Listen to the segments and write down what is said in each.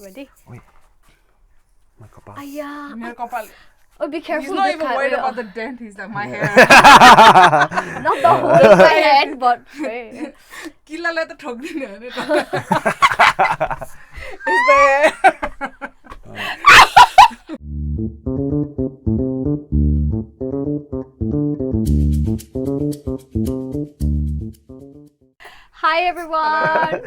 Ready? Wait. My kapal. Aya. Mere kapal. Oh, be careful. He's not the even car- worried about the dent. He's like, my hair. Not the whole of my head, but. Killa le to thok dine ani ta. Is there? Hi everyone.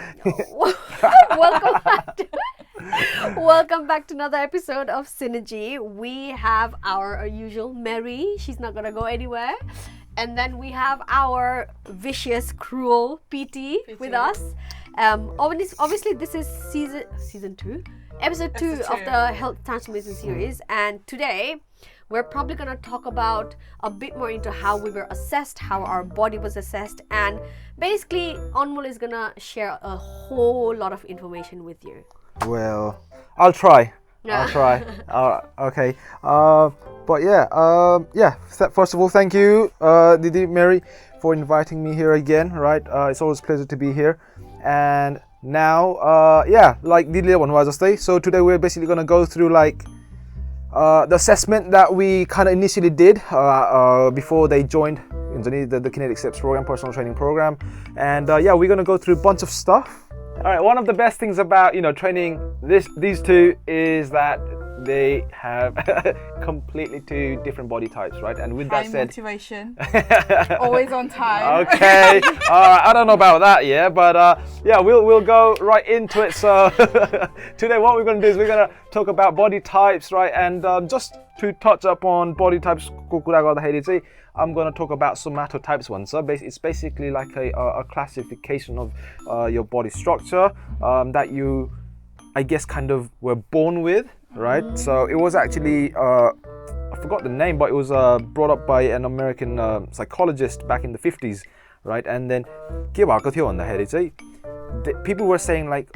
Welcome back to another episode of Sinerji. We have our usual Meri. She's not gonna go anywhere. And then we have our vicious, cruel PT with us. Obviously this is season 2, episode 2 of the health transformation series. And today we're probably gonna talk about a bit more into how we were assessed, how our body was assessed, and basically Anmol is gonna share a whole lot of information with you. Well, I'll try. Okay. But yeah. First of all, thank you, Didi Meri, for inviting me here again. Right. It's always a pleasure to be here. And now, like Didi was jastै. So today we're basically gonna go through like the assessment that we kind of initially did before they joined the Kinetic Steps program, personal training program. And we're gonna go through a bunch of stuff. All right, one of the best things about training these two is that they have completely two different body types, right? And with that said, motivation, always on time. Okay, I don't know about that, but we'll go right into it. So today, what we're gonna do is we're gonna talk about body types, right? And just to touch upon body types, I'm going to talk about somatotypes one. So it's basically like a classification of your body structure that you, I guess, kind of were born with, right? So it was actually, I forgot the name, but it was brought up by an American psychologist back in the 50s, right? And then, people were saying like,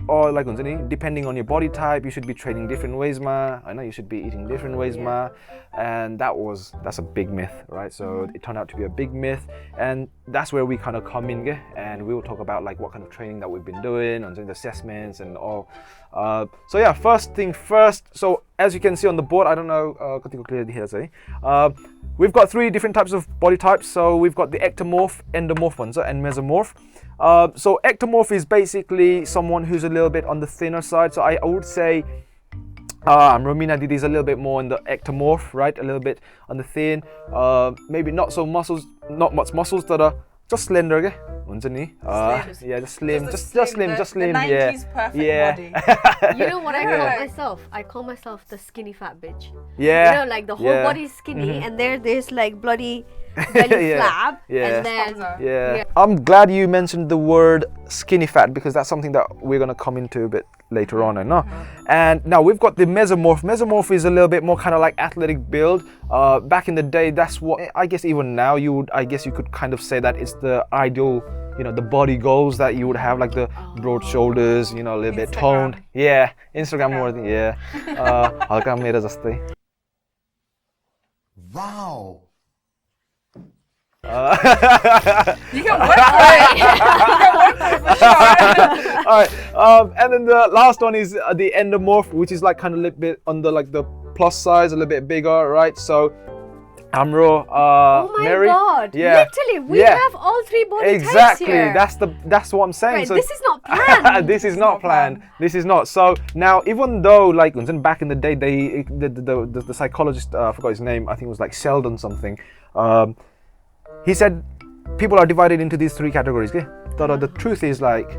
depending on your body type, you should be training different ways, ma. I know you should be eating different ways, ma. And that's a big myth, right? So it turned out to be a big myth, and that's where we kind of come in, and we will talk about like what kind of training that we've been doing, and doing the assessments and all. First thing first. So as you can see on the board, I don't know, we've got 3 different types of body types. So we've got the ectomorph, endomorph, and mesomorph. So ectomorph is basically someone who's a little bit on the thinner side. So I would say Romina Didi is a little bit more on the ectomorph, right? A little bit on the thin, maybe not much muscles that are just slender, okay? Just slim. The 90s perfect body. You know what I call myself? I call myself the skinny fat bitch. Yeah. Like the whole body is skinny, and there's like bloody belly flab, and then I'm glad you mentioned the word skinny fat, because that's something that we're gonna come into a bit later on, And now we've got the mesomorph. Mesomorph is a little bit more kind of like athletic build. Back in the day, that's what I guess even now you could kind of say that it's the ideal, the body goals that you would have, like the broad shoulders, a little bit toned. Yeah, Instagram more than halka mera jastै. Wow. You can work for it. For sure. All right, and then the last one is the endomorph, which is like kind of a little bit on the like the plus size, a little bit bigger, right? So Amro, Meri. God! Literally, we have all 3 body types here. That's what I'm saying. Right, so this is not planned. This is not planned. This is not. So now, even though like back in the day, the psychologist, I forgot his name. I think it was like Sheldon something. He said people are divided into these 3 categories. Okay? The truth is like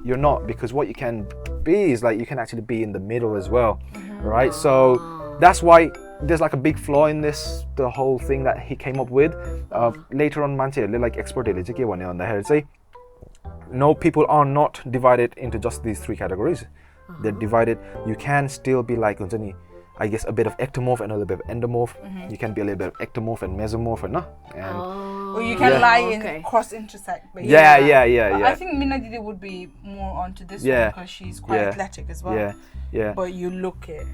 you're not, because what you can be is like you can actually be in the middle as well, right? So that's why there's like a big flaw in the whole thing that he came up with. Later on, like expert on the say, no, people are not divided into just these 3 categories. They're divided. You can still be like I guess a bit of ectomorph and a little bit of endomorph. You can be a little bit of ectomorph and mesomorph, or you can lie in cross intersect. But I think Mina Didi would be more onto this one because she's quite athletic as well. But you look it.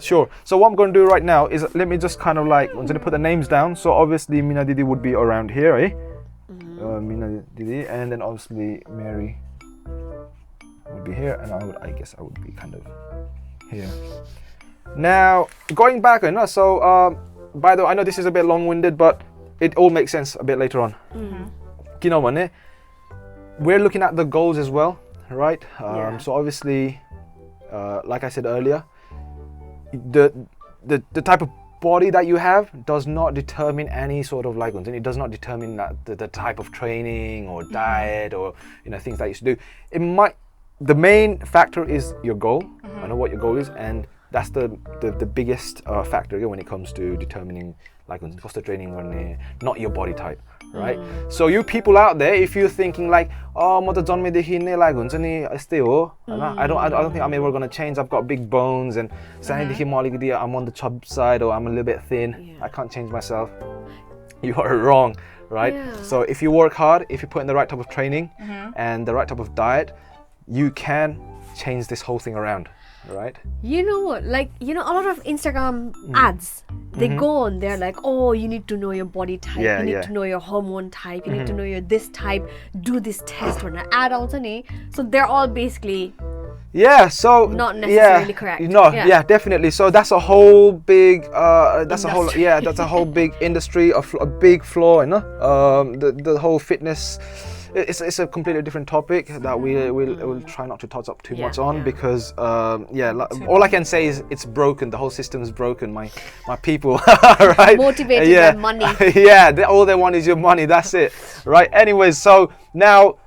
Sure. So what I'm going to do right now is let me just kind of like I'm going to put the names down. So obviously Mina Didi would be around here, Mina Didi, and then obviously Meri would be here, and I guess I would be kind of Yeah. Now, going back, so by the way, I know this is a bit long-winded, but it all makes sense a bit later on. We're looking at the goals as well, right? So obviously, like I said earlier, the type of body that you have does not determine any sort of like, it does not determine that the type of training or diet or things that you should do. It might, the main factor is your goal. I know what your goal is, and that's the biggest factor when it comes to determining like what's the training when not your body type, right? So you people out there, if you're thinking like, oh, I don't think I'm ever gonna change. I've got big bones and I'm on the chub side, or I'm a little bit thin. I can't change myself. You are wrong, right? So if you work hard, if you put in the right type of training and the right type of diet, you can change this whole thing around. Right. You know what? Like, a lot of Instagram ads, they go on, they're like, oh, you need to know your body type, you need to know your hormone type, you need to know your this type, do this test or an ad also. So they're all basically not necessarily correct. No, definitely. So that's a whole big that's a whole big industry, a big flaw, the whole fitness. It's a completely different topic that we'll try not to touch up too much on because all I can say is it's broken. The whole system is broken. My people, right? Motivated by money. All they want is your money. That's it, right? Anyways, so now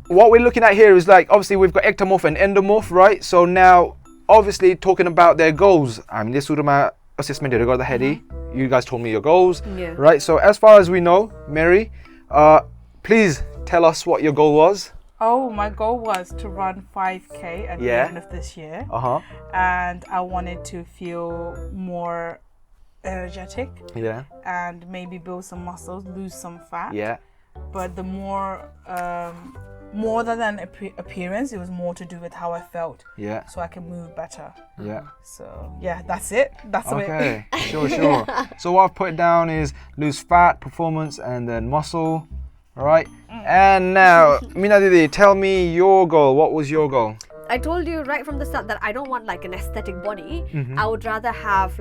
what we're looking at here is like, obviously we've got ectomorph and endomorph, right? So now, obviously talking about their goals. I mean, this would my assessment regard the heady. You guys told me your goals, right? So as far as we know, Meri, please tell us what your goal was. Oh, my goal was to run 5K at the end of this year. And I wanted to feel more energetic. And maybe build some muscles, lose some fat. But the more than appearance, it was more to do with how I felt. So I can move better. So that's it. That's okay. Sure. So what I've put down is lose fat, performance, and then muscle. All right. And now, Mina Didi, tell me your goal. What was your goal? I told you right from the start that I don't want like an aesthetic body. I would rather have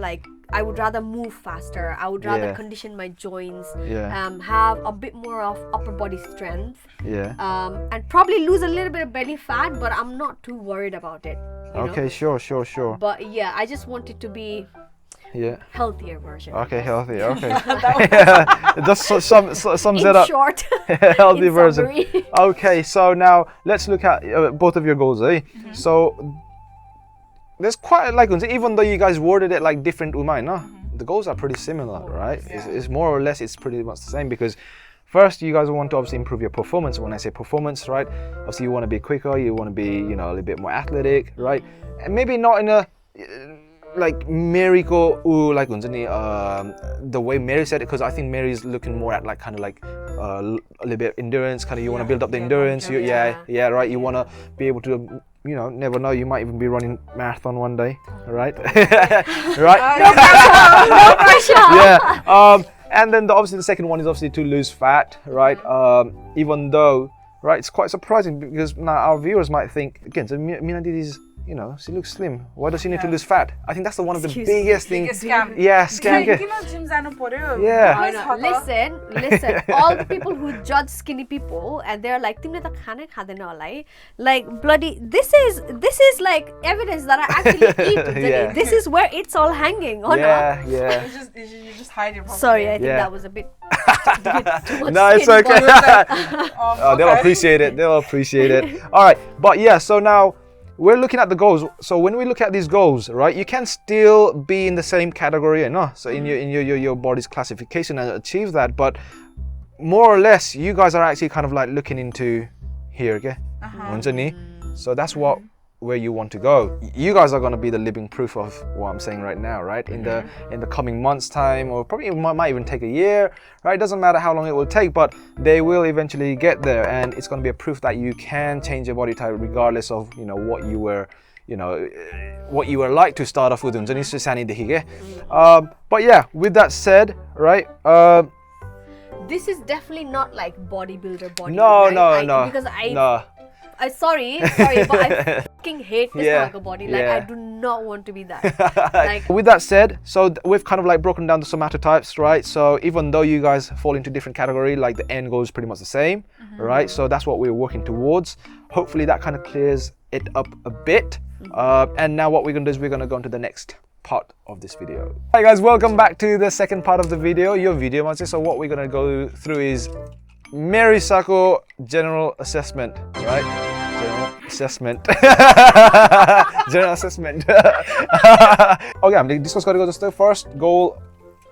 I would rather move faster. I would rather condition my joints. Have a bit more of upper body strength. And probably lose a little bit of belly fat, but I'm not too worried about it. Okay, sure. But I just want it to be healthier version. Okay, healthy. Okay. Just sums it up. In short. Healthy version. Okay, so now let's look at both of your goals, So there's quite like, even though you guys worded it like different the goals are pretty similar, right? It's more or less, it's pretty much the same because first, you guys want to obviously improve your performance. When I say performance, right? Obviously, you want to be quicker, you want to be, a little bit more athletic, right? And maybe not in a like Meri the way Meri said it, because I think Meri's looking more at like kind of like a little bit of endurance, kind of you want to build up the endurance. Right. You want to be able to, never know, you might even be running marathon one day, right? Right. No pressure. And then obviously the second one is obviously to lose fat, right? Even though, right, it's quite surprising because now our viewers might think again, so Mina Didi's, she looks slim. Why does she need to lose fat? I think that's one of the biggest things. Scam. Scam. Listen. All the people who judge skinny people and they're like, like bloody. This is like evidence that I actually eat. This is where it's all hanging. You just hide it. Sorry, I think that was a bit. Too much No, it's okay. They'll appreciate it. All right, but so now. We're looking at the goals. So when we look at these goals, right, you can still be in the same category, so in your body's classification and achieve that. But more or less, you guys are actually kind of like looking into here, okay? So that's where you want to go. You guys are going to be the living proof of what I'm saying right now, right? In the coming months' time, or probably it might even take a year, right? It doesn't matter how long it will take, but they will eventually get there, and it's going to be a proof that you can change your body type regardless of what you were like to start off with. But with that said, right? This is definitely not like bodybuilder body. No. Because sorry, but I fucking hate this cargo body. Like, I do not want to be that. Like, with that said, so we've kind of like broken down the somatotypes, right? So even though you guys fall into different category, like the end goal is pretty much the same, right? So that's what we're working towards. Hopefully that kind of clears it up a bit. And now what we're gonna do is we're gonna go into the next part of this video. Hi guys, welcome back to the second part of the video, your video Manse. So what we're gonna go through is Meri Sako general assessment, right? General assessment. General assessment. Okay, I'm discuss got to go to the first goal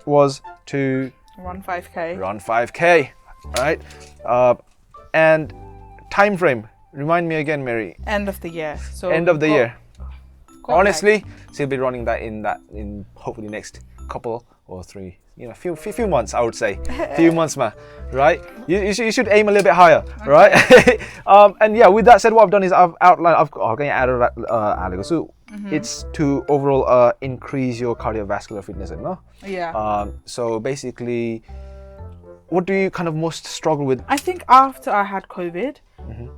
was to run 5K. Run 5K, right? And time frame. Remind me again, Meri. End of the year. So end of the year. Honestly, she'll be running that in hopefully next couple or three, few months, I would say. Few months, man, right? You should aim a little bit higher, right? And yeah, with that said, what I've done is I've outlined, it's to overall increase your cardiovascular fitness, no? Yeah. So basically, what do you kind of most struggle with? I think after I had COVID,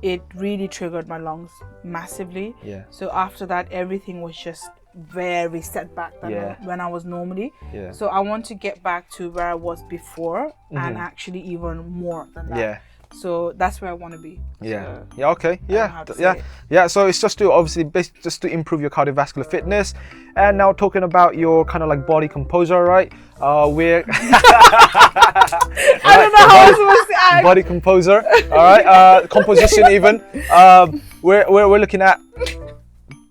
it really triggered my lungs massively. Yeah. So after that, everything was just very set back than when I was normally. Yeah. So I want to get back to where I was before and actually even more than that. Yeah. So that's where I want to be. Yeah. So yeah. Okay. Yeah. So it's just to obviously just to improve your cardiovascular fitness. And now talking about your kind of like body composer, right? We're I don't know how I'm supposed to act. Body composer. All right. Composition even. We're looking at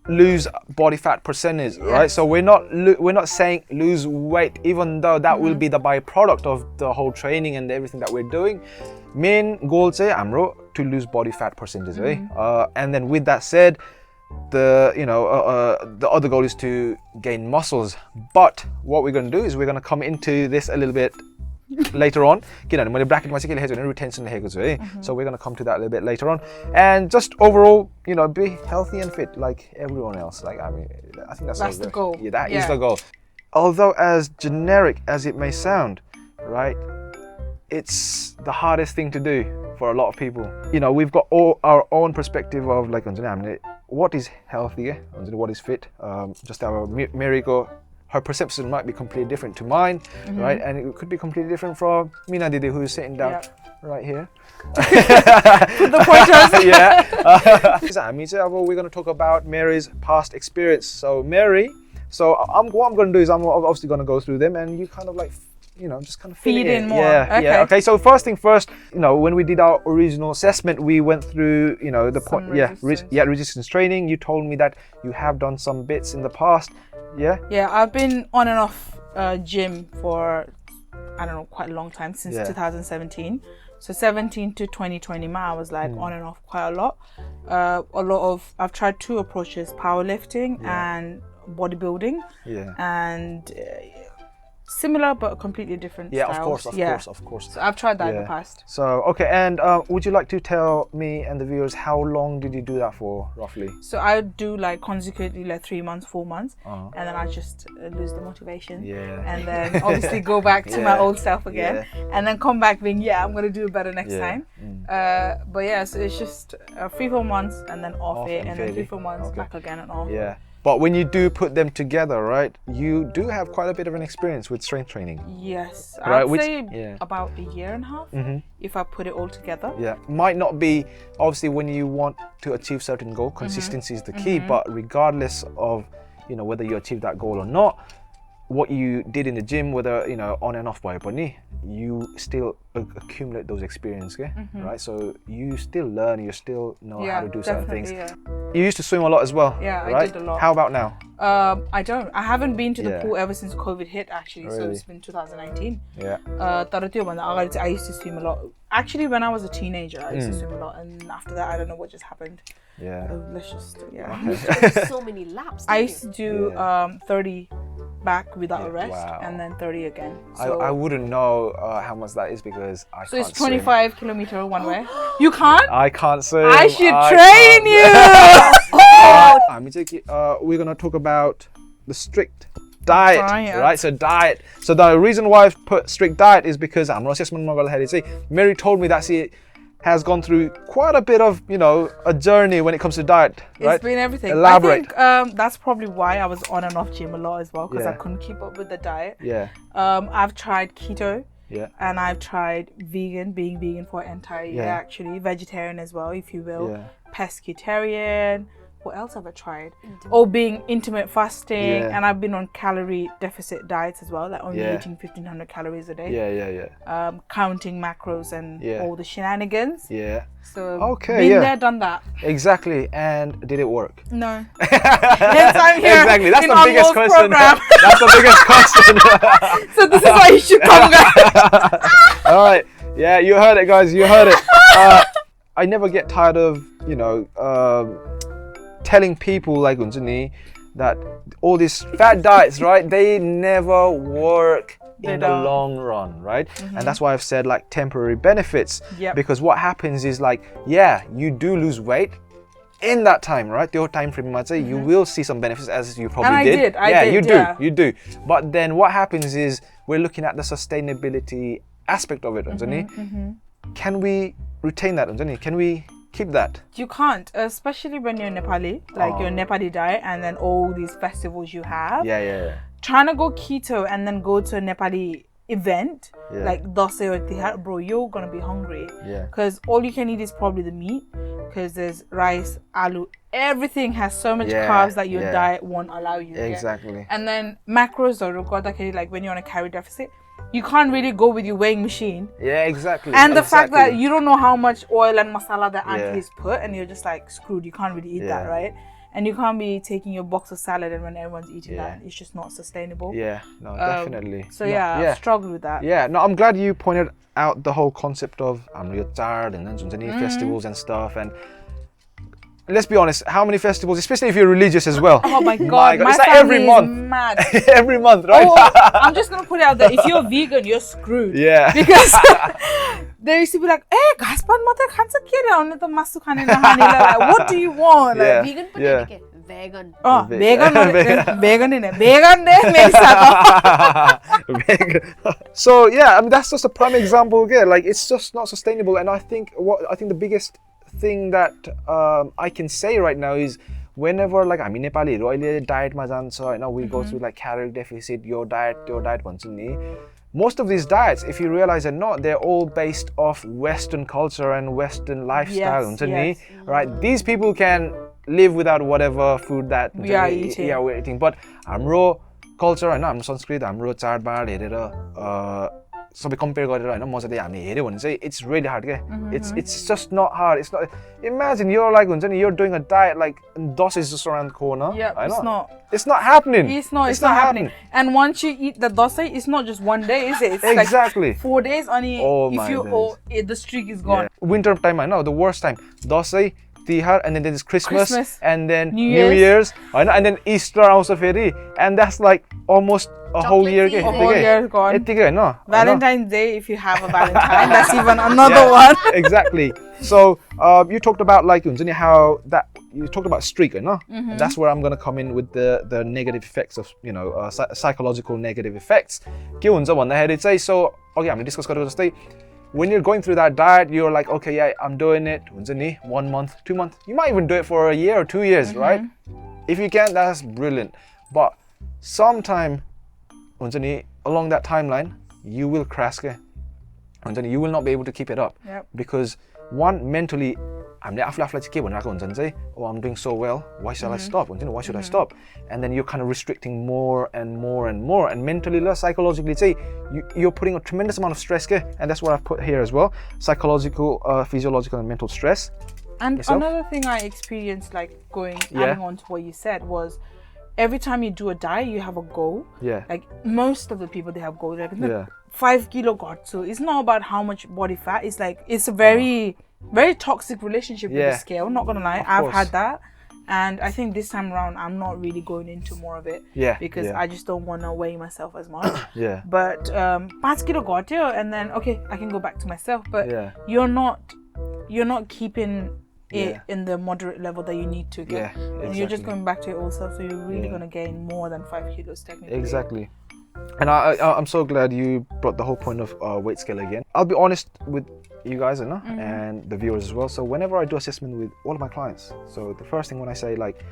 lose body fat percentage, right? So we're not saying lose weight, even though that will be the byproduct of the whole training and everything that we're doing. Main goal say amro to lose body fat percentage, and then with that said, the other goal is to gain muscles. But what we're going to do is we're going to come into this a little bit later on. So we're going to come to that a little bit later on, and just overall, be healthy and fit like everyone else. Like, I think that's the goal. Yeah, that is the goal. Although as generic as it may sound, right, it's the hardest thing to do for a lot of people. We've got all our own perspective of like what is healthy, what is fit. Just our Meri, her perception might be completely different to mine, right? And it could be completely different from Mina Didi, who is sitting down right here. Put the pointers. Yeah. We're going to talk about Meri's past experience. So Meri, what I'm going to do is I'm obviously going to go through them, and you kind of like, just kind of feed in more. Yeah. Okay. So first thing first, when we did our original assessment, we went through, the point. Resistance training. You told me that you have done some bits in the past. Yeah. Yeah. I've been on and off gym for quite a long time, since 2017. So 17 to 2020, I was like on and off quite a lot. I've tried two approaches: powerlifting and bodybuilding. Yeah. And similar but completely different styles. Of course. So I've tried that in the past. So okay, and would you like to tell me and the viewers how long did you do that for, roughly? So I do like consecutively like 3 months, 4 months, and then I just lose the motivation. Yeah. And then obviously go back to my old self again, and then come back being I'm gonna do better next time. But yeah, so it's just 3-4 months and then off it, and then 3-4 months back again and off. Yeah. But when you do put them together, right, you do have quite a bit of an experience with strength training. Yes, right? I'd say about a year and a half if I put it all together. Yeah, might not be, obviously when you want to achieve certain goal, consistency is the key, but regardless of, whether you achieve that goal or not, what you did in the gym, whether, on and off by bunny, you still accumulate those experiences, right? So you still learn, you still know how to do certain things. Yeah. You used to swim a lot as well, right? I did a lot. How about now? I haven't been to the pool ever since COVID hit, actually. Really? So it's been 2019. Yeah. I used to swim a lot. Actually, when I was a teenager, I used to swim a lot, and after that, I don't know what just happened. Yeah. Let's just You used to do so many laps. I used to do 30 back without a rest, and then 30 again. So I wouldn't know how much that is because I can't swim. So it's 25 kilometer one way. You can't? I can't swim. I should train you. We're gonna talk about the strict diet, right? So diet. So the reason why I've put strict diet is because Meri told me that has gone through quite a bit of, a journey when it comes to diet, right? It's been everything. Elaborate. I think that's probably why I was on and off gym a lot as well, because I couldn't keep up with the diet. Yeah. I've tried keto. Yeah. And I've tried being vegan for an entire year, actually. Vegetarian as well, if you will. Yeah. Pescatarian. What else have I tried? Being intermittent fasting. And I've been on calorie deficit diets as well, like only eating 1,500 calories a day. Counting macros and all the shenanigans. Yeah. So, been there, done that. Exactly. And did it work? No. Hence I'm here. Exactly. That's in the biggest Anmol's question. program. That's the biggest question. So this is why you should come, guys. All right. Yeah, you heard it, guys. You heard it. I never get tired of, telling people like Unjani that all these fat diets, right? They never work in the long run, right? And that's why I've said like temporary benefits. Because what happens is like, you do lose weight in that time, right? Your time frame, I'd say, you will see some benefits, as you probably did. I did. You do. But then what happens is we're looking at the sustainability aspect of it, Unjani. Can we retain that, Unjani? Can we keep that? You can't, especially when you're Nepali, like your Nepali diet, and then all these festivals you have. Trying to go keto and then go to a Nepali event like dosa or tihar, bro, you're gonna be hungry. Because all you can eat is probably the meat, because there's rice, aloo, everything has so much carbs that your diet won't allow you to get. And then macros or like when you're on a calorie deficit, you can't really go with your weighing machine. And the fact that you don't know how much oil and masala the auntie has put, and you're just like screwed, you can't really eat that, right? And you can't be taking your box of salad, and when everyone's eating that, it's just not sustainable. Definitely. So I've struggled with that. I'm glad you pointed out the whole concept of Amriyat Chard and then festivals and stuff. And let's be honest, how many festivals, especially if you're religious as well? Oh my God, my it's like family every month. Is mad. Every month, right? I'm just gonna put it out there. If you're vegan, you're screwed. Because they used to be like, guys, what do you want? Like, vegan potato. Vegan. Oh, vegan. So that's just a prime example again. Like, it's just not sustainable. And I think the biggest thing that I can say right now is whenever like Nepali diet we go through like calorie deficit, your diet most of these diets, if you realize or not, they're all based off Western culture and Western lifestyle. Right? These people can live without whatever food that we're eating. But our culture, I'm Sanskrit, our chart bar, so we compare it's really hard. It's just not hard. It's not. Imagine you're doing a diet like dosa is just around the corner. It's not happening. It's not happening. And once you eat the dosa, it's not just one day, is it? It's like 4 days only. The streak is gone. Winter time, I know, the worst time. Dosa, Tihar, and then there's Christmas. And then New Year's, and then Easter also ferry, and that's like almost a whole year. A whole year gone. Valentine's Day, if you have a Valentine, that's even another one. Exactly. So you talked about like how that you talked about streak, no? And that's where I'm gonna come in with the negative effects of psychological negative effects. So okay, I'm gonna discuss when you're going through that diet, you're like, okay, I'm doing it. 1 month, 2 months. You might even do it for a year or 2 years, right? If you can, that's brilliant. But sometime, along that timeline, you will crash. You will not be able to keep it up. Because one, mentally, I'm doing so well. Why shall I stop? Why should I stop? And then you're kind of restricting more and more and more. And mentally, psychologically, you're putting a tremendous amount of stress. And that's what I've put here as well. Psychological, physiological, and mental stress. And another thing I experienced, like adding on to what you said, was every time you do a diet, you have a goal. Like most of the people, they have goals. Like 5 kilo got. So it's not about how much body fat. It's like, it's a very toxic relationship with the scale, not gonna lie. I've had that, and I think this time around I'm not really going into more of it because I just don't want to weigh myself as much. But 5 kilo got you, and then okay, I can go back to myself, but you're not keeping it in the moderate level that you need to get, and you're just going back to your old self, so you're really gonna gain more than 5 kilos technically. And I'm so glad you brought the whole point of weight scale again. I'll be honest with you guys, and the viewers as well. So whenever I do assessment with all of my clients, so the first thing when I say like,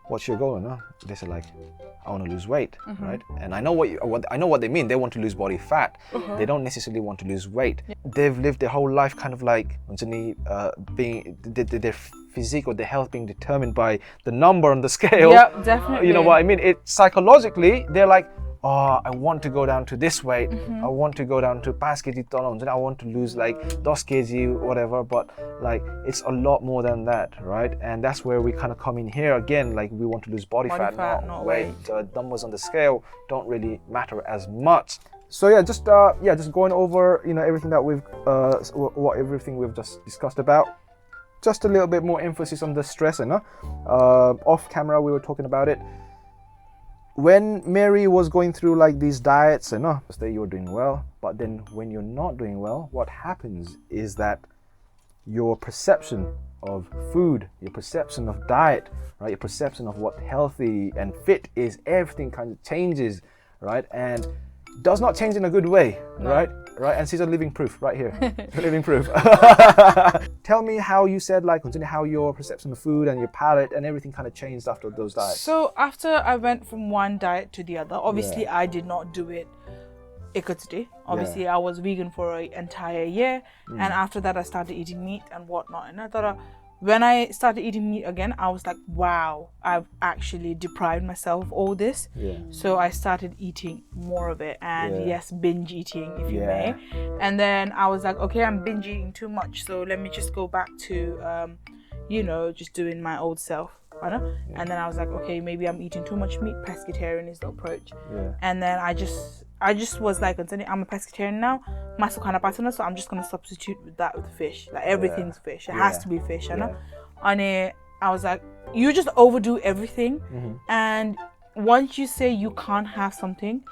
what's your goal, they say like, I want to lose weight, right? And I know what they mean. They want to lose body fat. They don't necessarily want to lose weight. They've lived their whole life kind of like being their physique or their health being determined by the number on the scale. Yep, definitely. You know what I mean? It psychologically, they're like, oh, I want to go down to this weight. I want to go down to 5 kg. I want to lose like 10 kg, whatever. But like, it's a lot more than that, right? And that's where we kind of come in here again. Like, we want to lose body fat, not weight. Numbers on the scale don't really matter as much. So yeah, just going over everything that we've everything we've just discussed about. Just a little bit more emphasis on the stress, off camera we were talking about it. When Meri was going through like these diets, say you're doing well, but then when you're not doing well, what happens is that your perception of food, your perception of diet, right, your perception of what healthy and fit is, everything kind of changes, right, and does not change in a good way, right? And she's a living proof right here. Living proof. Tell me how you said, like, how your perception of food and your palate and everything kind of changed after those diets. So after I went from one diet to the other, obviously I did not do it today. Obviously I was vegan for an entire year, and after that I started eating meat and whatnot. And I thought, when I started eating meat again, I was like, wow, I've actually deprived myself of all this. So I started eating more of it, and yes, binge eating, if you may. And then I was like, okay, I'm binge eating too much, so let me just go back to just doing my old self. And then I was like, okay, maybe I'm eating too much meat. Pescatarian is the approach. And then I just was like, I'm a pescatarian now, so I'm just gonna substitute that with fish. Like, everything's fish. It has to be fish, And I was like, you just overdo everything, and once you say you can't have something,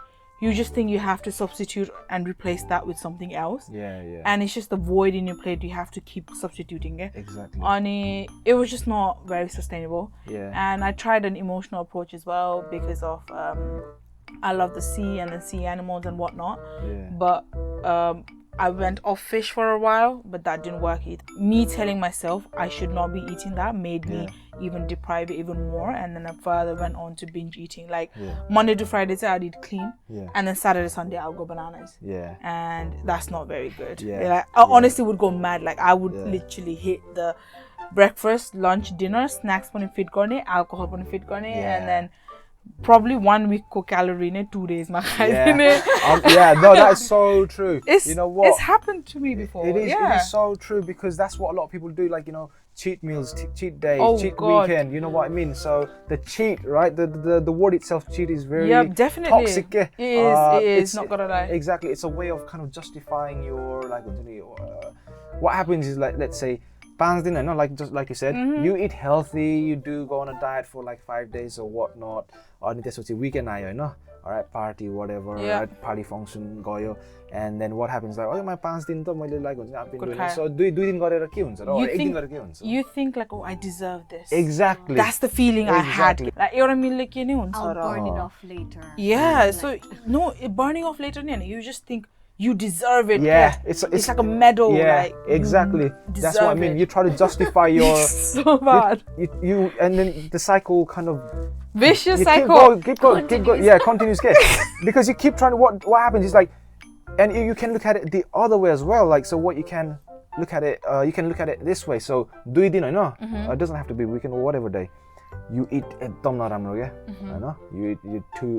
you just think you have to substitute and replace that with something else. And it's just the void in your plate. You have to keep substituting it. Exactly. And it was just not very sustainable. And I tried an emotional approach as well, because of I love the sea and the sea animals and whatnot. But I went off fish for a while, but that didn't work either. Me telling myself I should not be eating that made me even deprive it even more. And then I further went on to binge eating. Like, Monday to Friday, I'd eat clean. And then Saturday, Sunday, I'll go bananas. And that's not very good. Like, I honestly would go mad. Like, I would literally hit the breakfast, lunch, dinner, snacks pon fit garne, alcohol pon fit garne, and then probably 1 week ko calorie ne 2 days ma no, that's so true. You know what, it's happened to me before. It is so true, because that's what a lot of people do, like, cheat meals, cheat days, cheat weekend, you know what I mean? So the cheat, right, the word itself, cheat, is very definitely toxic. It is not gonna lie. Exactly, it's a way of kind of justifying your, like, what happens is, like, let's say just like you said, you eat healthy, you do go on a diet for like 5 days or whatnot, or that's what weekend alright, party, whatever, right, party function goyo, and then what happens, like, oh, my 5 din to मैले like I've been doing it, so 2 दिन गरेर के हुन्छ र 1 दिन गरेर के हुन्छ, you think like, oh, I deserve this. Exactly, that's the feeling I had. Like, एउटा मिलले के नै हुन्छ र, I'll burn it off later. So no, burning off later, you just think you deserve it. It's like a medal. Like, exactly. That's what I mean. You try to justify your so bad. You and then the cycle kind of vicious cycle. Keep going. Continues. Because you keep trying to. What happens is, like, and you can look at it the other way as well. Like, so what you can look at it, you can look at it this way. So do it it doesn't have to be weekend or whatever day. You eat you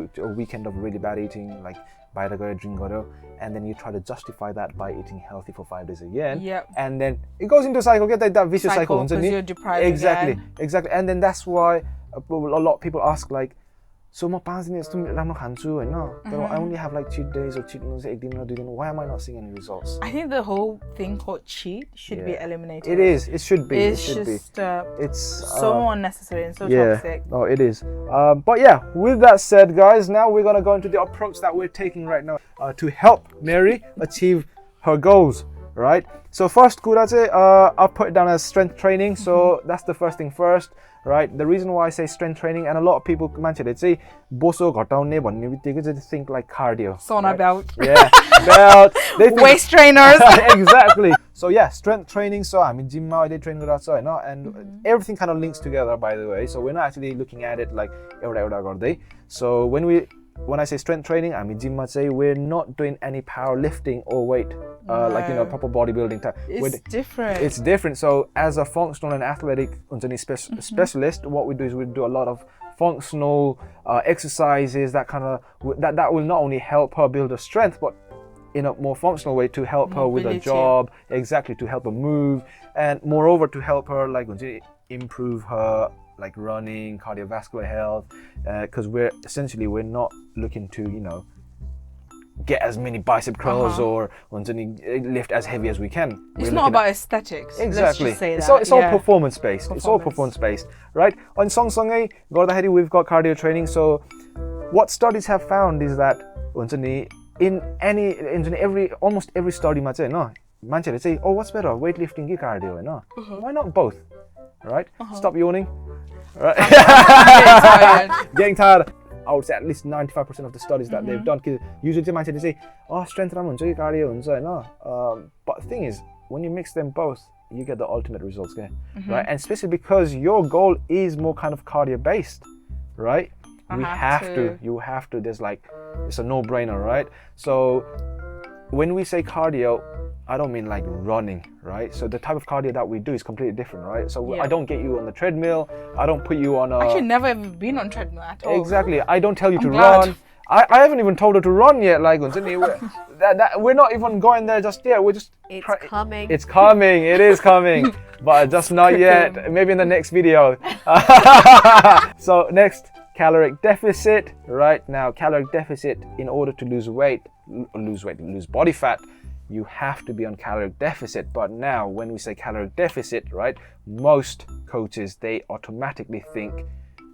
eat a weekend of really bad eating, like बाहिर गयो, drink गर्यो, and then you try to justify that by eating healthy for 5 days again. And then it goes into a cycle, that vicious cycle. Because you're deprived Exactly. And then that's why a lot of people ask, like, so म 5 दिन यस्तो राम्रो खान्छु हैन, तर I only have like cheat days or cheat meals 1 दिन or 2 दिन, why am I not seeing any results? I think the whole thing called cheat should be eliminated. It is. It should be. It's it's so unnecessary and so toxic. No, it is. But yeah, with that said, guys, now we're gonna go into the approach that we're taking right now to help Meri achieve her goals. right? So first कुरा चाहिँ I'll put it down as strength training. So that's the first thing first, right? The reason why I say strength training, and a lot of people मान्छेले चाहिँ बोसो घटाउने भन्ने बित्तिकै चाहिँ think like cardio. Sauna belt. Yeah, belt. Waist trainers. Exactly. So yeah, strength training. So हामी जिममा अहिले train गरिरहेको छ हैन, and everything kind of links together, by the way. So we're not actually looking at it like एउटा गर्दै. So when I say strength training, हामी जिममा चाहिँ we're not doing any powerlifting or weight, like proper bodybuilding type. It's different. It's different. So as a functional and athletic specialist, what we do is we do a lot of functional exercises that will not only help her build her strength, but in a more functional way to help her with her job, exactly, to help her move, and moreover to help her like improve her like running, cardiovascular health, because we're not looking to get as many bicep curls or lift as heavy as we can. It's not about aesthetics. Exactly. Let's just say that. It's all performance based. It's all performance based, right? On सँगसँगै गर्दाखेरि we've got cardio training. So what studies have found is that almost every study मा चाहिँ हैन मान्छेले चाहिँ oh what's better, weightlifting कि cardio Hahn? Why not both? Right? Stop yawning. Right? Getting tired. I would say at least 95% of the studies that they've done, usually चाहिँ मान्छेले चाहिँ oh strength राम्रो हुन्छ कि cardio हुन्छ हैन? But the thing is, when you mix them both, you get the ultimate results, right? And especially because your goal is more kind of cardio based, right? You have to. There's like, it's a no-brainer, right? So when we say cardio, I don't mean like running, right? So the type of cardio that we do is completely different, right? So I don't get you on the treadmill. I don't put you on a... Actually, never ever been on treadmill at all. Exactly. I don't tell you to run. I haven't even told her to run yet. Like, we're not even going there just yet. We're just... It's coming. It's coming. It is coming. But just not yet. Maybe in the next video. So next, caloric deficit. Right now, caloric deficit, in order to lose body fat, you have to be on caloric deficit. But now when we say caloric deficit, right, most coaches, they automatically think,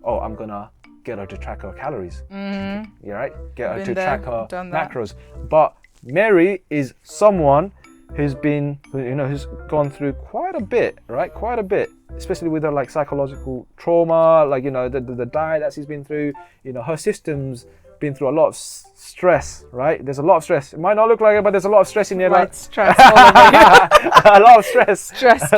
oh, I'm gonna get her to track her calories. Yeah, right? Get her to track her macros. But Meri is someone who's gone through quite a bit, right? Quite a bit, especially with her like psychological trauma, like the diet that she's been through, her system's been through a lot of stress, right? There's a lot of stress. It might not look like it, but there's a lot of stress in your life. Stress all over here. A lot of stress. Stress.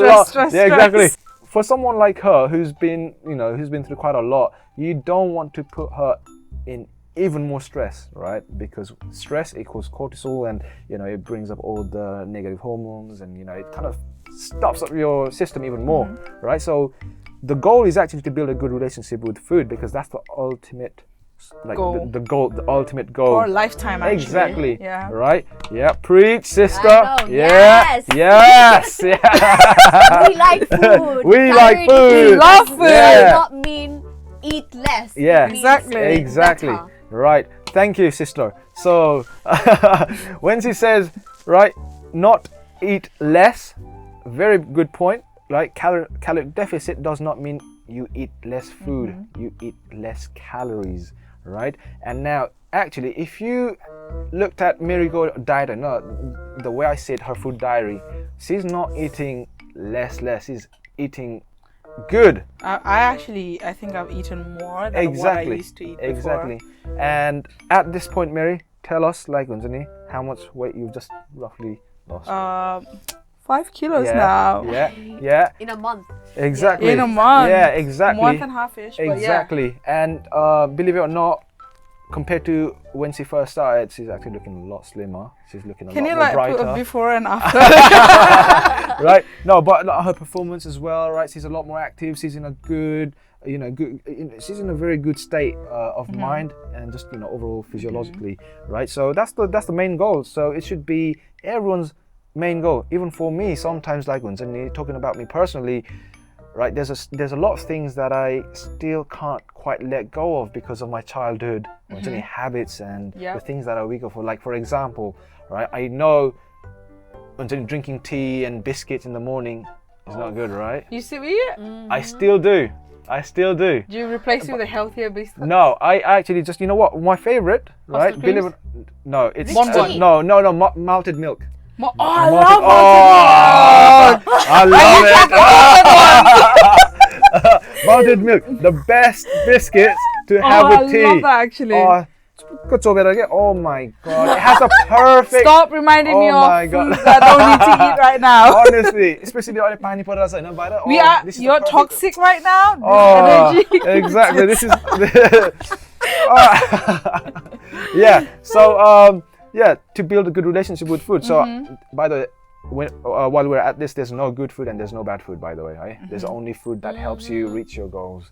Yeah, exactly. For someone like her who's been through quite a lot, you don't want to put her in even more stress, right? Because stress equals cortisol, and it brings up all the negative hormones, and it kind of stops up your system even more, right? So the goal is actually to build a good relationship with food, because that's the ultimate goal. The ultimate goal. Or lifetime, actually. Exactly. Yeah. Right? Yeah. Preach, sister. I know. Yeah. Yes. We like food. We like food. We love food. Does not mean eat less. Yeah. Exactly. Better. Right. Thank you, sister. So when she says, right, not eat less, very good point. Right? Caloric deficit does not mean you eat less food. You eat less calories. Right? And now, actually, if you looked at Marigold diet, the way I said her food diary, she's not eating less. She's eating good. I think I've eaten more than what I used to eat before. Exactly. And at this point, Meri, tell us, like, how much weight you've just roughly lost. 5 kilos now. Yeah. In a month. Exactly. In a month. Yeah, exactly. Month and a half-ish. Exactly. And believe it or not, compared to when she first started, she's actually looking a lot slimmer. She's looking a lot more brighter. Can you put a before and after? Right? No, but her performance as well, right? She's a lot more active. She's in a good, she's in a very good state of mind, and just overall physiologically, right? So that's the main goal. So it should be everyone's main goal. Even for me, sometimes, like when talking about me personally, right? There's a lot of things that I still can't quite let go of because of my childhood, habits, and the things that I weaker for. Like, for example, right? I know drinking tea and biscuits in the morning is not good, right? You see me? I still do. Do you replace it with a healthier biscuit? No, I actually just, my favorite, right? Custard creams? No, it's no, malted milk. I love malted milk. I love it. Malted milk, the best biscuits to have with tea. I love that actually. Oh my god, it has a perfect. Stop reminding me of foods that I don't need to eat right now. Honestly, especially all the pani rasa, You're toxic right now. This energy. Exactly. This is. Yeah. So to build a good relationship with food. So by the way, while we're at this, there's no good food and there's no bad food, by the way. Right? There's only food that helps you reach your goals.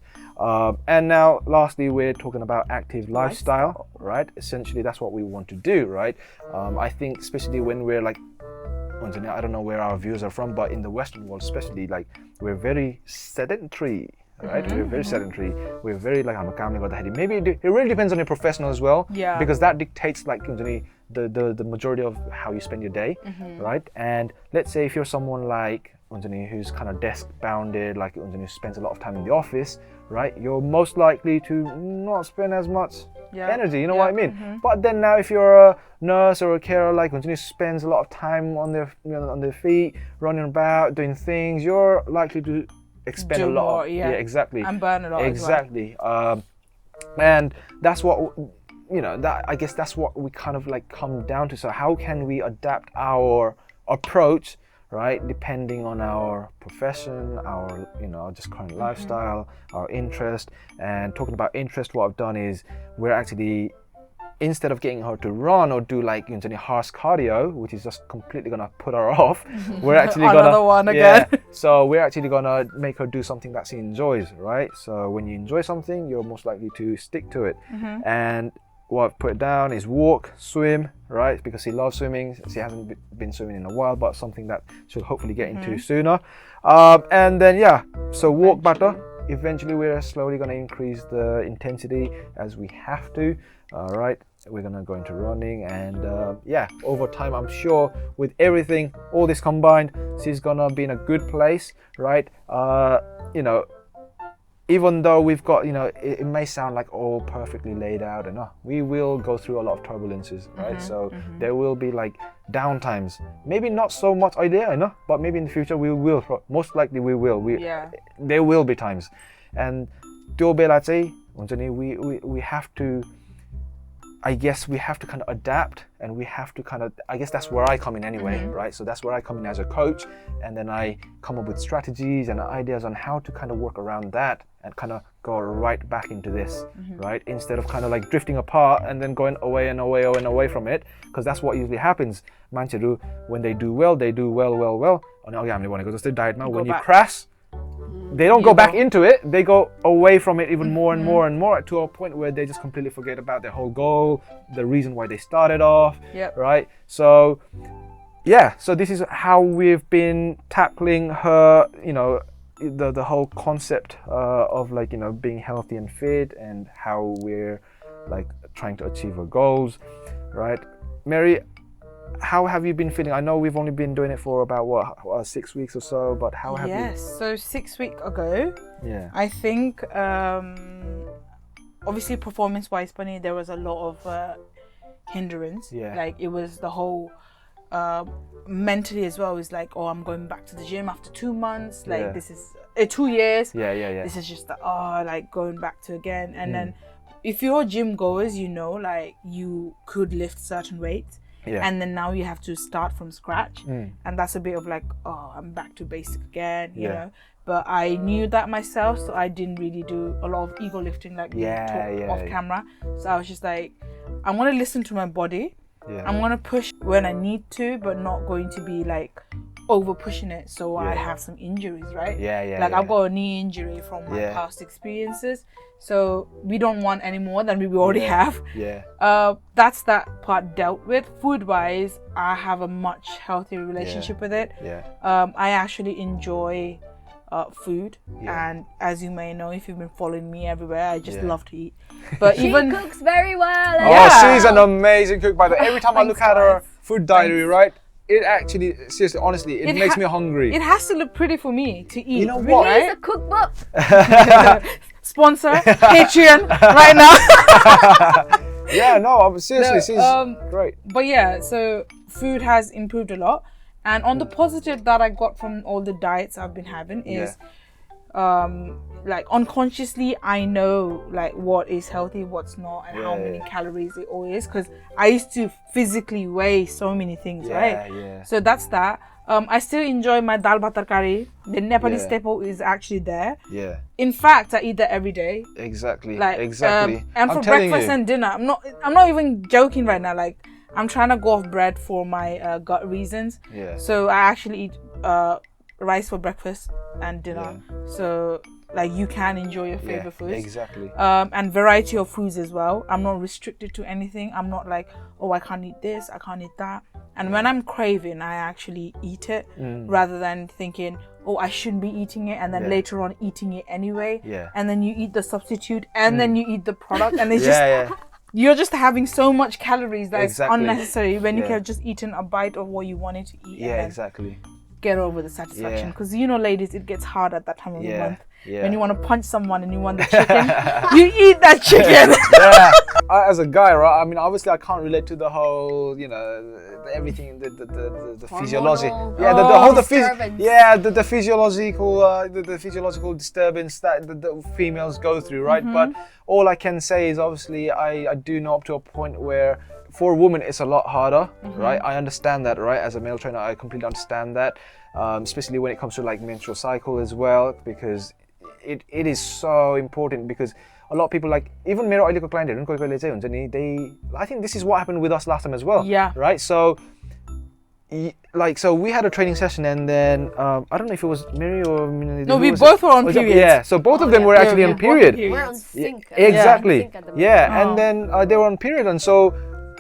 And now, lastly, we're talking about active lifestyle, right? Essentially, that's what we want to do, right? I think, especially when we're like, I don't know where our viewers are from, but in the Western world, especially, like, we're very sedentary. Right, we're very sedentary. We're very like maybe it really depends on your professional as well. Yeah. Because that dictates like the majority of how you spend your day, right? And let's say if you're someone like who's kind of desk bounded, like who spends a lot of time in the office, right? You're most likely to not spend as much energy. You know what I mean? But then now, if you're a nurse or a carer, like who spends a lot of time on their feet, running about, doing things, you're likely to expend a lot. Exactly. And burn a lot. Exactly. And that's what I guess that's what we kind of like come down to. So how can we adapt our approach, right, depending on our profession, our just current lifestyle, our interest. And talking about interest, what I've done is we're actually, instead of getting her to run or do like harsh cardio, which is just completely gonna put her off, we're actually another one again. So we're actually gonna make her do something that she enjoys, right? So when you enjoy something, you're most likely to stick to it. And what I've put down is walk, swim, right? Because she loves swimming. She hasn't been swimming in a while, but something that she'll hopefully get into sooner. And then so walk better. Eventually, we're slowly going to increase the intensity as we have to. All right, we're going to go into running, and over time, I'm sure with everything, all this combined, she's going to be in a good place, right? Even though we've got, it may sound like all perfectly laid out, and we will go through a lot of turbulences, right? So there will be like downtimes, maybe not so much idea, but maybe in the future we will. Most likely we will. There will be times, and we have to. I guess we have to kind of adapt, and we have to kind of, I guess that's where I come in anyway, right? So that's where I come in as a coach, and then I come up with strategies and ideas on how to kind of work around that and kind of go right back into this, right? Instead of kind of like drifting apart and then going away and away and away from it, because that's what usually happens. Mancheru, when they do well, they do well. When you crash, they don't go back into it, they go away from it even more and more and more, to a point where they just completely forget about their whole goal, the reason why they started off, right? So so this is how we've been tackling her, the whole concept of like, being healthy and fit, and how we're like trying to achieve our goals, right? Meri, how have you been feeling? I know we've only been doing it for about 6 weeks or so, but how have you? Yes, so 6 weeks ago, I think obviously performance-wise, Bunny, there was a lot of hindrance. Like it was the whole mentally as well. It was like, I'm going back to the gym after 2 months. Like this is 2 years. This is just like going back to again. And then if you're gym goers, like you could lift certain weights. And then now you have to start from scratch, and that's a bit of like, I'm back to basic again, you know. But I knew that myself, so I didn't really do a lot of ego lifting like we talk off camera. So I was just like, I'm gonna listen to my body. I'm gonna push when I need to, but not going to be like over pushing it. So I have some injuries, right? Like I've got a knee injury from my past experiences. So we don't want any more than we already have. That's that part dealt with. Food-wise, I have a much healthier relationship with it. I actually enjoy food, and as you may know, if you've been following me everywhere, I just love to eat. But she cooks very well. She's an amazing cook, by the way. Every time I look at her food diary, right? It actually, seriously, honestly, it makes me hungry. It has to look pretty for me to eat. You know what? Release a cookbook. Sponsor, Patreon, right now. Seriously, she's great. But so food has improved a lot. And on the positive that I got from all the diets I've been having is like unconsciously I know like what is healthy, what's not, and how many calories it all is, because I used to physically weigh so many things, right? So that's that. I still enjoy my dal bhat tarkari. The Nepali staple is actually there. In fact, I eat that every day. Exactly. Like exactly. And for breakfast and dinner, I'm not even joking right now. Like I'm trying to go off bread for my gut reasons. So I actually eat rice for breakfast and dinner. So like you can enjoy your favorite foods. Exactly. And variety of foods as well. I'm not restricted to anything. I'm not like, oh, I can't eat this, I can't eat that. And when I'm craving, I actually eat it rather than thinking, oh, I shouldn't be eating it, and then later on eating it anyway. And then you eat the substitute, and then you eat the product, and it's just you're just having so much calories that it's unnecessary when you could have just eaten a bite of what you wanted to eat. Exactly. Get over the satisfaction, because you know, ladies, it gets hard at that time of the month. When you want to punch someone and you want the chicken, you eat that chicken. As a guy, right? I mean, obviously, I can't relate to the whole, you know, everything, the physiology. The physiological disturbance that the females go through, right? But all I can say is, obviously, I do know up to a point where for a woman it's a lot harder, right? I understand that, right? As a male trainer, I completely understand that, especially when it comes to like menstrual cycle as well, because it is so important, because a lot of people, like even मेरो अहिलेको क्लाइन्टहरु कोही कोहीले चाहिँ हुन्छ नि, I think this is what happened with us last time as well, right? So so we had a training session, and then I don't know if it was Meri or no, we both were on period. So both of them were actually on period. We're on sync. Exactly. And then they were on period, and so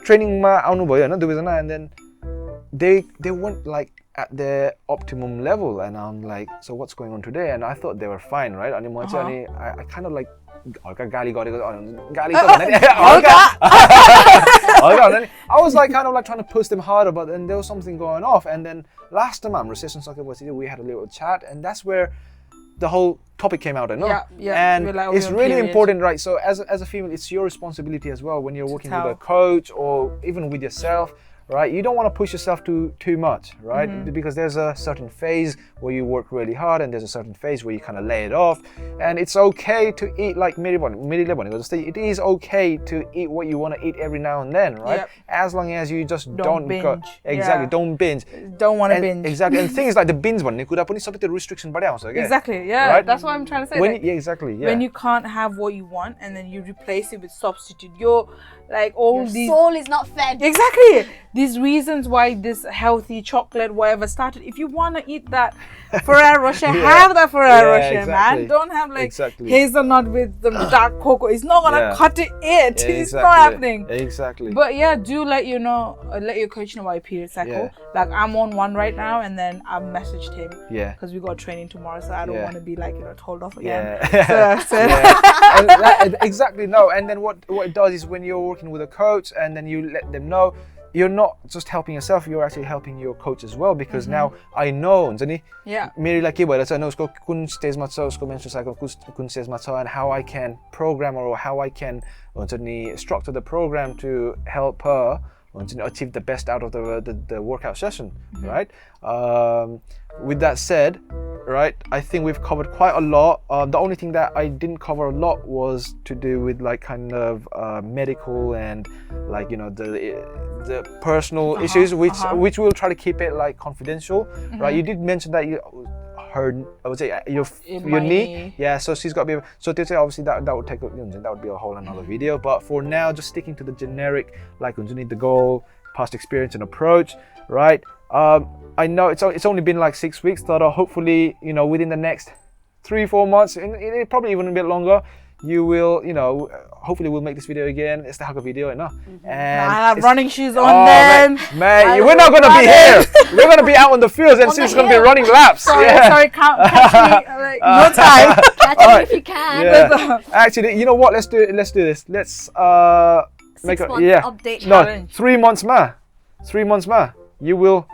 training ma आउनु भयो हैन दुवैजना, and then they weren't like at their optimum level, and I'm like, so what's going on today? And I thought they were fine, right? अनि म चाहिँ I kind of like हल्का गाली गरेको गाली त भन्दैन हल्का I was like kind of like trying to push them harder, but then there was something going off. And then last time हाम्रो session सकेपछि we had a little chat, and that's where the whole topic came out, I know. And like, it's really important, right? So as a female, it's your responsibility as well when you're working with a coach or even with yourself, right? You don't want to push yourself too much, right? Because there's a certain phase where you work really hard, and there's a certain phase where you kind of lay it off. And it's okay to eat, like Meri भनेको जस्तै, it is okay to eat what you want to eat every now and then, right? As long as you just don't binge. go don't binge. Don't want to binge. Exactly. And things like the binge भन्ने कुरा पनि सबै त्यो restriction बाट आउँछ के. Exactly. Right? That's what I'm trying to say. When you can't have what you want, and then you replace it with substitute, your soul is not fed. Exactly. These reasons why this healthy chocolate, whatever, started. If you want to eat that Ferrero Rocher, have that Ferrero Rocher, man. Don't have like hazelnut with the dark cocoa. It's not gonna cut it. It's not happening. Exactly. But do let your coach know about your period cycle. Like I'm on one right now, and then I messaged him. Because we got training tomorrow, so I don't want to be like told off again. Exactly. No. And then what it does is, when you're working with a coach, and then you let them know, you're not just helping yourself, you're actually helping your coach as well, because now I know हुन्छ नि मेरीलाई के भइरहेछ हैन, उसको कुन स्टेजमा छ, उसको menstrual cycle कुन स्टेजमा छ, and how I can program or how I can हुन्छ नि structure the program to help her achieve the best out of the workout session, right? With that said, right, I think we've covered quite a lot. The only thing that I didn't cover a lot was to do with like kind of medical and like the personal issues, which we'll try to keep it like confidential, right? You did mention that I would say your knee. So she's got to be able, so obviously that would take that would be a whole another video, but for now just sticking to the generic like the goal, past experience and approach, right? I know it's only been like 6 weeks, so hopefully within the next 3-4 months, and probably even a bit longer, you will hopefully we'll make this video again. It's the Haka video, and I have running shoes on them. Mate, we're not gonna be here. We're gonna be out on the fields, and she's gonna be running laps. Sorry, catch me. No time. Catch me if you can. Actually, you know what? Let's do this. Let's make a update challenge. 3 months, ma. 3 months, ma. You will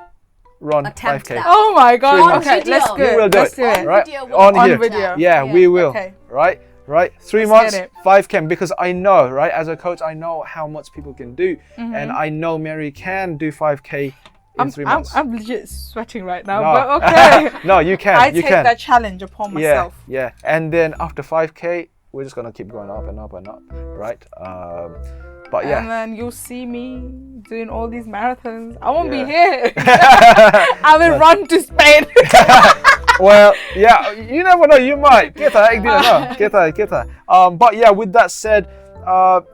run attempt 5K. That. Oh my god. On okay, video. let's do it. You will do let's it. do it. Right? On video. Yeah, we will. Okay. Right. 3 months, 5K, because I know, right, as a coach, I know how much people can do, and I know Meri can do 5K in 3 months? I'm legit sweating right now, No. but okay. No, you can. I you take can. that challenge upon myself. Yeah. And then after 5K, we're just gonna keep going up and up and up, right? But yeah. And then you'll see me doing all these marathons. I won't be Yeah. here. I will run to Spain. Well, yeah, you never know, you might. But yeah, with that said,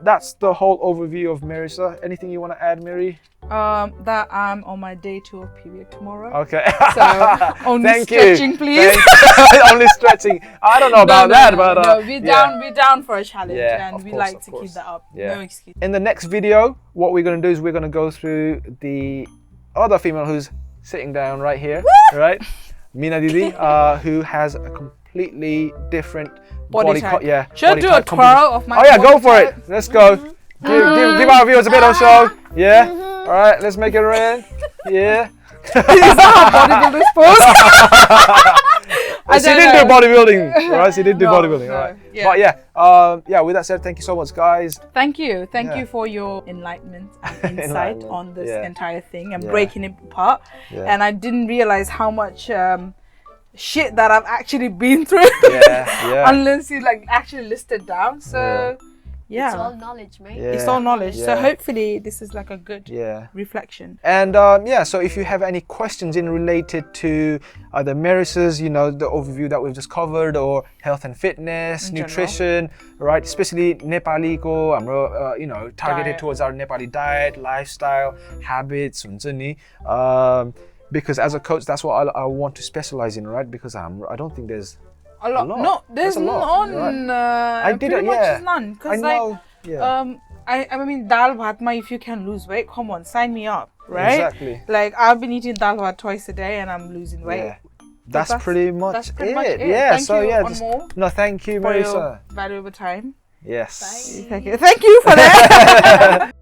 that's the whole overview of Meri. So anything you want to add, Meri? That I'm on my day 2 of period tomorrow. Okay. So only stretching, please. Only stretching. I don't know about that, but no, we're down for a challenge, and we like to keep that up. Yeah. No excuse. In the next video, what we're gonna do is we're gonna go through the other female who's sitting down right here, right? Mina Didi, who has a completely different body type. Should body I do type a twirl of my Oh yeah, body go for type? it. Let's go. Give our viewers a bit of show. Yeah. All right, let's make it rain. Yeah. This is how bodybuilders pose. She didn't do bodybuilding, right? She did do bodybuilding, no, all right? yeah. But yeah, with that said, thank you so much, guys. Thank you you for your enlightenment and insight on this entire thing and breaking it apart. And I didn't realize how much shit that I've actually been through. Unless you like actually listed down. So it's all knowledge, mate. It's all knowledge. So hopefully this is like a good reflection. And so if you have any questions in related to either Meri's, you know, the overview that we've just covered, or health and fitness, nutrition, right? Especially Nepali ko, you know, targeted towards our Nepali diet, lifestyle, habits, because as a coach, that's what I want to specialize in, right? Because I don't think there's a lot. No, there's none. I did pretty it, much none. Because know, I mean, dal bhat, if you can lose weight, come on, sign me up, right? Exactly. Like I've been eating dal bhat twice a day and I'm losing weight. Yeah. That's pretty much it. Yeah. Thank you, Anmol. No, thank you, Meri. For your valuable time. Yes. Thank you for that.